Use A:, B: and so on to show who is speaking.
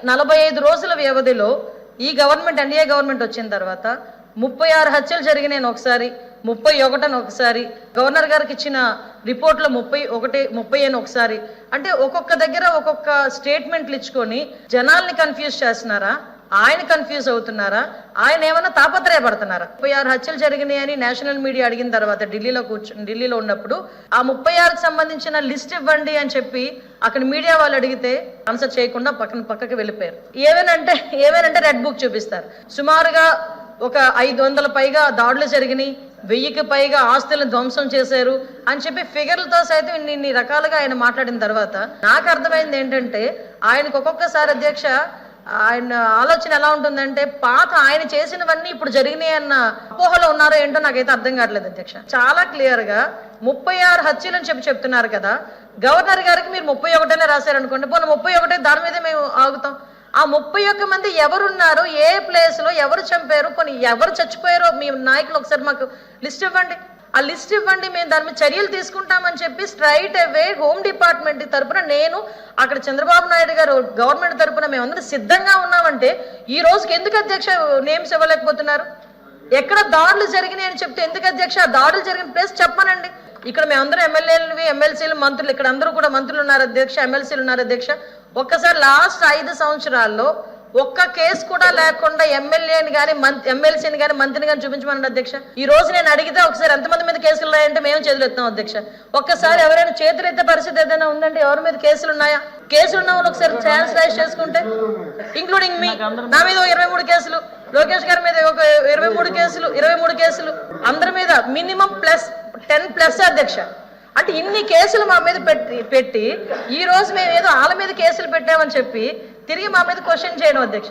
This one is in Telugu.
A: 45 రోజుల వ్యవధిలో ఈ గవర్నమెంట్ ఎన్డీఏ గవర్నమెంట్ వచ్చిన తర్వాత 36 హత్యలు జరిగినాయి ఒకసారి, 31 అని ఒకసారి, గవర్నర్ గారికి ఇచ్చిన రిపోర్ట్లో 30 అని ఒకసారి. అంటే ఒక్కొక్క దగ్గర ఒక్కొక్క స్టేట్మెంట్లు ఇచ్చుకొని జనాల్ని కన్ఫ్యూజ్ చేస్తున్నారా, ఆయన కన్ఫ్యూజ్ అవుతున్నారా, ఆయన ఏమన్నా తాపత్రయపడుతున్నారా? 36 హత్యలు జరిగినాయని నేషనల్ మీడియా అడిగిన తర్వాత ఢిల్లీలో ఉన్నప్పుడు ఆ 36కి సంబంధించిన లిస్ట్ ఇవ్వండి అని చెప్పి అక్కడ మీడియా వాళ్ళు అడిగితే ఆన్సర్ చేయకుండా పక్కకి వెళ్ళిపోయారు. ఏమేనంటే రెడ్ బుక్ చూపిస్తారు. సుమారుగా ఒక 500 పైగా దాడులు జరిగినాయి, 1000కి పైగా ఆస్తులను ధ్వంసం చేశారు అని చెప్పి ఫిగర్లతో సైతం ఇన్ని రకాలుగా ఆయన మాట్లాడిన తర్వాత నాకు అర్థమైంది ఏంటంటే ఆయనకు ఒక్కొక్కసారి అధ్యక్ష ఆయన ఆలోచన ఎలా ఉంటుందంటే పాత ఆయన చేసినవన్నీ ఇప్పుడు జరిగినాయి అన్న అపోహలో ఉన్నారో ఏంటో నాకైతే అర్థం కావట్లేదు అధ్యక్ష. చాలా క్లియర్ గా 36 హత్యలు అని చెప్తున్నారు కదా, గవర్నర్ గారికి మీరు 31 రాశారనుకోండి, పోనీ 31 దాని మీదే మేము ఆగుతాం. ఆ 31 మంది ఎవరున్నారు, ఏ ప్లేస్ లో ఎవరు చంపారు, పోనీ ఎవరు చచ్చిపోయారో మీ నాయకులు ఒకసారి మాకు లిస్ట్ ఇవ్వండి. ఆ లిస్ట్ ఇవ్వండి, మేము దాని మీద చర్యలు తీసుకుంటామని చెప్పి స్ట్రైట్ అవే హోమ్ డిపార్ట్మెంట్ తరపున నేను అక్కడ చంద్రబాబు నాయుడు గారు గవర్నమెంట్ తరపున మేమందరం సిద్ధంగా ఉన్నామంటే ఈ రోజుకి ఎందుకు అధ్యక్ష నేమ్స్ ఇవ్వలేకపోతున్నారు? ఎక్కడ దాడులు జరిగినాయి అని చెప్తే ఎందుకు అధ్యక్ష దాడులు జరిగిన ప్లేస్ చెప్పమనండి. ఇక్కడ మేమందరం ఎమ్మెల్యేలు, ఎమ్మెల్సీలు, మంత్రులు, ఇక్కడ అందరూ కూడా మంత్రులు ఉన్నారు అధ్యక్ష, ఎమ్మెల్సీలు ఉన్నారు అధ్యక్ష. ఒక్కసారి లాస్ట్ 5 సంవత్సరాల్లో ఒక్క కేసు కూడా లేకుండా ఎమ్మెల్యేని కానీ ఎమ్మెల్సీని కానీ మంత్రిని కానీ చూపించమనండి అధ్యక్ష. ఈ రోజు నేను అడిగితే ఒకసారి ఎంతమంది మీద కేసులు ఉన్నాయంటే మేము చేతులు ఎత్తాం అధ్యక్ష. ఒక్కసారి ఎవరైనా చేతులు ఎత్తే పరిస్థితి ఏదైనా ఉందంటే ఎవరి మీద కేసులు ఉన్నాయా? కేసులు ఉన్న వాళ్ళు ఒకసారి ఛాన్స్ రైజ్ చేసుకుంటే, ఇంక్లూడింగ్ మీ, నా మీద 23 కేసులు, లోకేష్ గారి మీద ఒక 23 కేసులు, అందరి మీద మినిమం +10 అధ్యక్ష. అంటే ఇన్ని కేసులు మా మీద పెట్టి ఈ రోజు మేము ఏదో వాళ్ళ మీద కేసులు పెట్టామని చెప్పి తిరిగి మా మీద క్వశ్చన్ చేయడం అధ్యక్ష.